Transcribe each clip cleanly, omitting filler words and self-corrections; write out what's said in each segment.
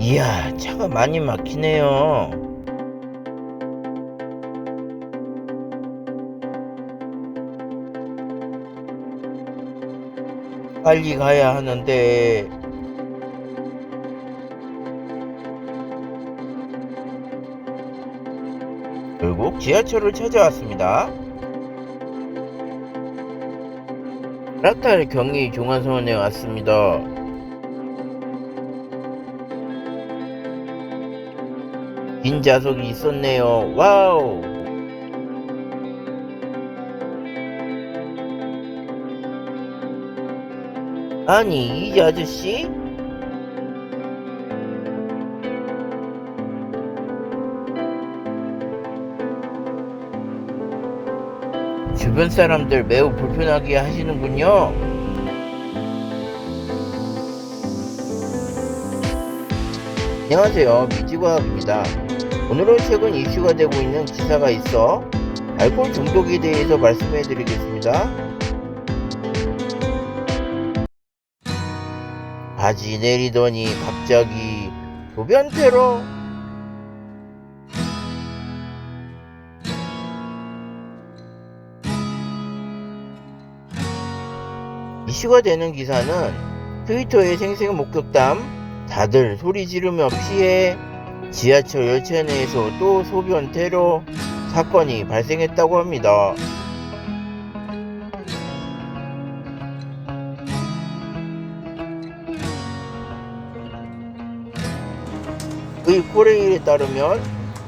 이야, 차가 많이 막히네요. 빨리 가야 하는데. 결국 지하철을 찾아왔습니다. 라탈 경의 중앙선에 왔습니다. 빈 좌석이 있었네요. 와우. 아니, 이 아저씨? 주변 사람들 매우 불편하게 하시는군요. 안녕하세요, 미지과학입니다. 오늘은 최근 이슈가 되고 있는 기사가 있어 알코올 중독에 대해서 말씀해 드리겠습니다. 바지 내리더니 갑자기 소변 테러. 이슈가 되는 기사는 트위터의 생생 목격담, 다들 소리 지르며 피해, 지하철 열차 내에서 또 소변 테러 사건이 발생했다고 합니다. 코레일에 따르면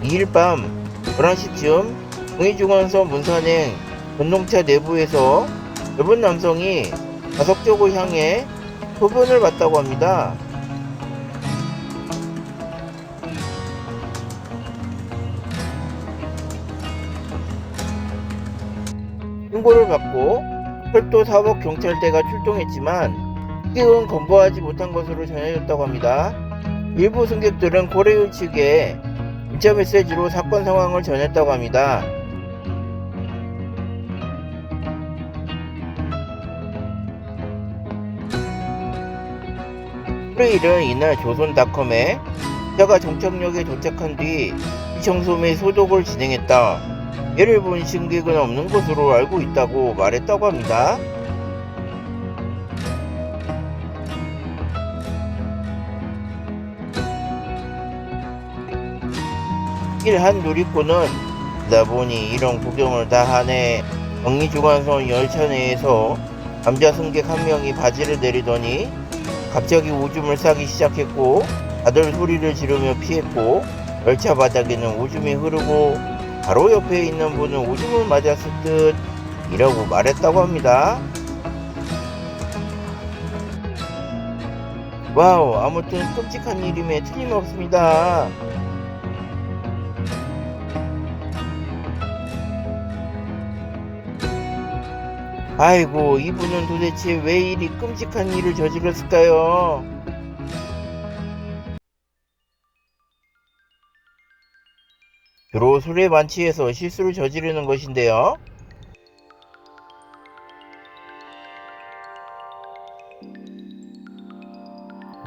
2일 밤 11시쯤 경의중앙선 문산행 전동차 내부에서 젊은 남성이 좌석쪽을 향해 소변을 봤다고 합니다. 신고를 받고 철도 사법경찰대가 출동했지만 승객은 검거하지 못한 것으로 전해졌다고 합니다. 일부 승객들은 코레일 측에 문자 메시지로 사건 상황을 전했다고 합니다. 코레일은 이날 조선닷컴에 기차가 종착역에 도착한 뒤 청소 및 소독을 진행했다. 예를 본 승객은 없는 것으로 알고 있다고 말했다고 합니다. 한 누리꾼은 그러다 보니 이런 구경을 다 하네. 경의중앙선 열차 내에서 남자 승객 한 명이 바지를 내리더니 갑자기 오줌을 싸기 시작했고 다들 소리를 지르며 피했고 열차 바닥에는 오줌이 흐르고 바로 옆에 있는 분은 오줌을 맞았을 듯 이라고 말했다고 합니다. 와우, 아무튼 끔찍한 일임에 틀림없습니다. 아이고, 이분은 도대체 왜 이리 끔찍한 일을 저질렀을까요? 주로 술에 만취해서 실수를 저지르는 것인데요.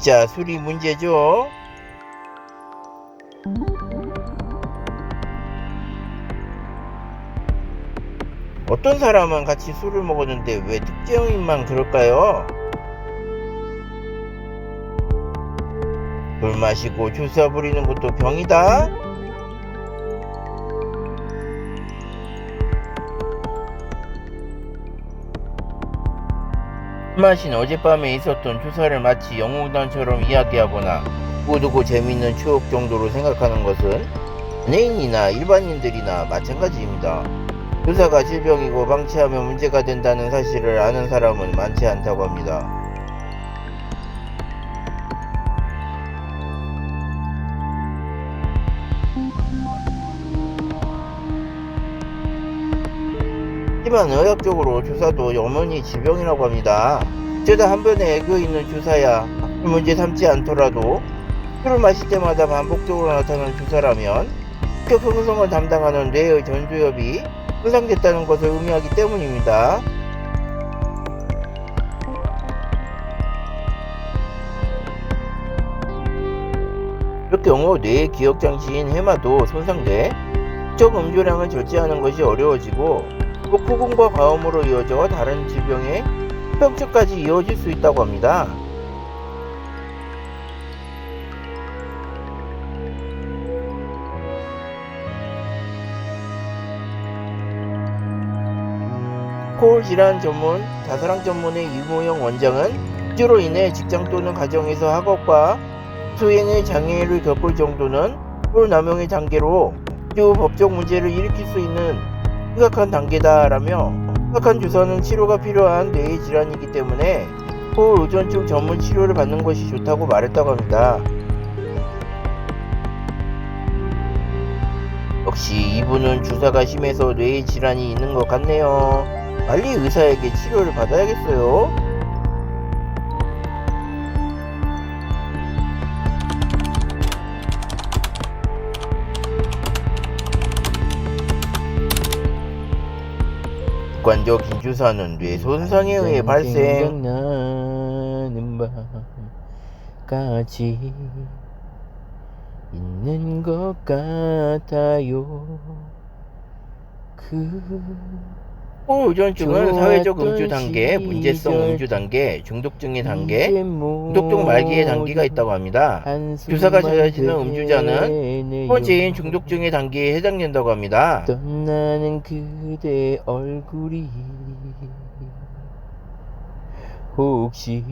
자, 술이 문제죠. 어떤 사람은 같이 술을 먹었는데 왜 특정인만 그럴까요? 술 마시고 주사 부리는 것도 병이다? 술 마신 어젯밤에 있었던 주사를 마치 영웅단처럼 이야기하거나 두고두고 재미있는 추억 정도로 생각하는 것은 연예인이나 일반인들이나 마찬가지입니다. 주사가 질병이고 방치하면 문제가 된다는 사실을 아는 사람은 많지 않다고 합니다. 하지만 의학적으로 주사도 어머니 질병이라고 합니다. 어쩌다 한 번에 애교 있는 주사야 문제 삼지 않더라도 술을 마실 때마다 반복적으로 나타나는 주사라면 흑혈 형성을 담당하는 뇌의 전두엽이 손상됐다는 것을 의미하기 때문입니다. 이럴 경우 뇌의 기억 장치인 해마도 손상돼 특정 음주량을 절제하는 것이 어려워지고 또 포근과 과음으로 이어져 다른 질병의 합병증까지 이어질 수 있다고 합니다. 코올 질환 전문, 자살항 전문의 이무영 원장은 음주로 인해 직장 또는 가정에서 학업과 소행의 장애를 겪을 정도는 코올 남용의 단계로 음주 법적 문제를 일으킬 수 있는 심각한 단계다라며 심각한 주사는 치료가 필요한 뇌의 질환이기 때문에 코올 의존증 전문 치료를 받는 것이 좋다고 말했다고 합니다. 역시 이분은 주사가 심해서 뇌의 질환이 있는 것 같네요. 빨리 의사에게 치료를 받아야겠어요. 습관적인 주사는 뇌 손상에 의해 발생. 생각나는 밤까지 있는 것 같아요. 코올 의존증은 사회적 음주 단계, 문제성 음주 단계, 중독증의 단계, 중독증 말기의 단계가 있다고 합니다. 주사가 잦아지는 음주자는 첫 번째인 중독증의 단계에 해당된다고 합니다. 떠나는 그대 얼굴이 혹시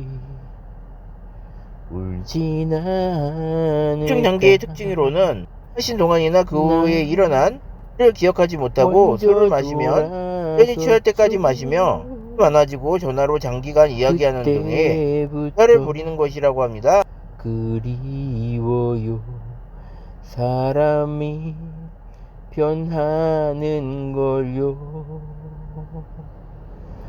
울진 않을까. 중독증 단계의 특징으로는 하신 동안이나 그 후에 일어난 를 기억하지 못하고 술을 마시면 떼지 취할 때까지 마시며 많아지고 전화로 장기간 이야기하는 등의 수다를 부리는 것이라고 합니다. 그리워요 사람이 변하는 걸요.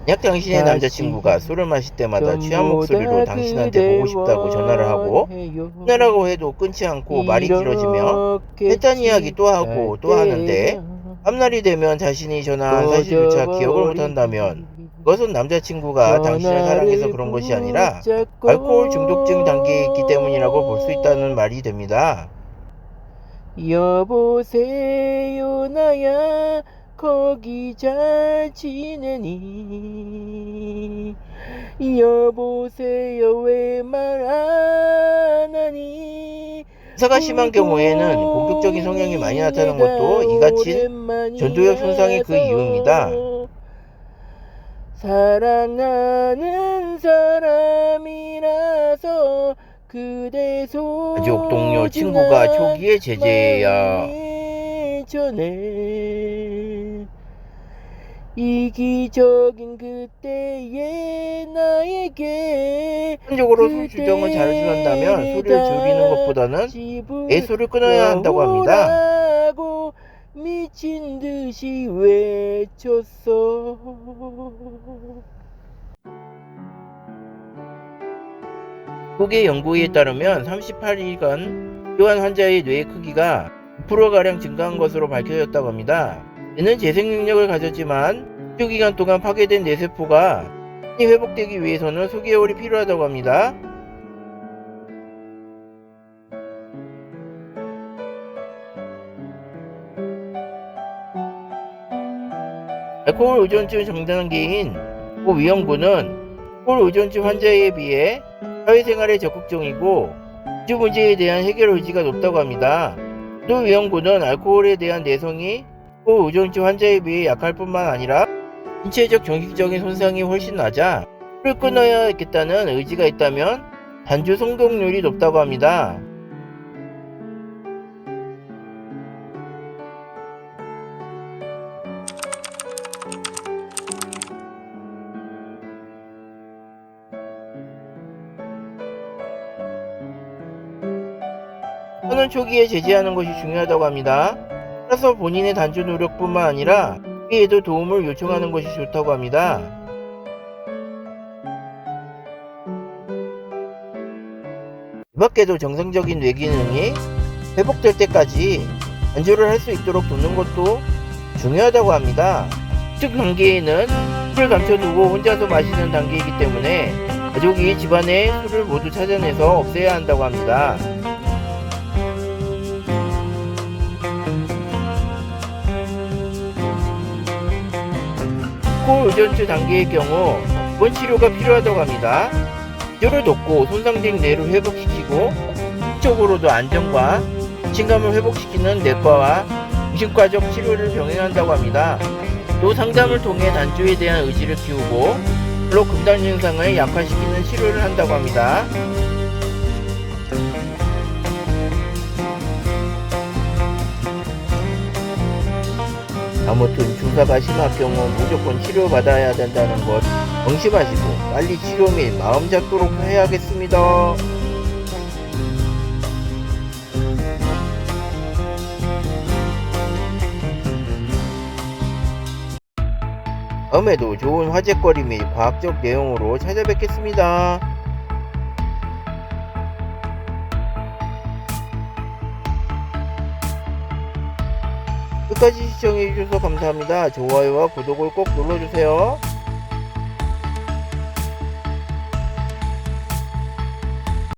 만약 당신의 남자친구가 술을 마실 때마다 취한 목소리로 당신한테 보고 싶다고 전화를 하고 끊으라고 해도 끊지 않고 말이 길어지며 했던 이야기 또 하고 또 하는데 앞날이 되면 자신이 전화한 사실조차 기억을 못한다면 그것은 남자친구가 당신을 사랑해서 그런 것이 아니라 알코올 중독증 단계에 있기 때문이라고 볼 수 있다는 말이 됩니다. 여보세요 나야 거기 잘 지내니 여보세요 왜 말 안 하니. 주사가 심한 경우에는 공격적인 성향이 많이 나타나는 것도 이같이 전두엽 손상이 그 이유입니다. 사랑하는 사람이라서 그대 소중한 가족, 동료, 친구가 초기의 제재야. 전에 이기적인 그때의 나에게 한적으로 술 주정을 잘 준한다면 소리를 줄이는 것보다는 애소를 끊어야 한다고 합니다. 미친 듯이 외쳤어. 미국의 연구에 따르면 38일간 필요한 환자의 뇌의 크기가 9%가량 증가한 것으로 밝혀졌다고 합니다. 뇌는 재생 능력을 가졌지만 일정 기간 동안 파괴된 뇌세포가 회복되기 위해서는 수개월이 필요하다고 합니다. 알코올 의존증 정단계인 고위험군은 알코올 의존증 환자에 비해 사회생활에 적극적이고 음주 문제에 대한 해결 의지가 높다고 합니다. 고위험군은 알코올에 대한 내성이 알코올 의존증 환자에 비해 약할 뿐만 아니라 신체적 정신적인 손상이 훨씬 낮아 술을 끊어야겠다는 의지가 있다면 단주 성공률이 높다고 합니다. 선언 초기에 제재하는 것이 중요하다고 합니다. 따라서 본인의 단주 노력뿐만 아니라 주위에도 도움을 요청하는 것이 좋다고 합니다. 이 밖에도 정상적인 뇌 기능이 회복될 때까지 안주를 할 수 있도록 돕는 것도 중요하다고 합니다. 즉 단계에는 술을 감춰두고 혼자서 마시는 단계이기 때문에 가족이 집안에 술을 모두 찾아내서 없애야 한다고 합니다. 알코올 의존증 단계의 경우 입원 치료가 필요하다고 합니다. 기저를 돕고 손상된 뇌를 회복시키고 쪽으로도 안정과 자신감을 회복시키는 내과와 정신과적 치료를 병행한다고 합니다. 또 상담을 통해 단조에 대한 의지를 키우고 물로 금단 증상을 약화시키는 치료를 한다고 합니다. 아무튼 주사가 심할 경우 무조건 치료받아야 된다는 것 명심하시고 빨리 치료 및 마음 잡도록 해야겠습니다. 다음에도 좋은 화제거리 및 과학적 내용으로 찾아뵙겠습니다. 끝까지 시청해주셔서 감사합니다. 좋아요와 구독을 꼭 눌러주세요.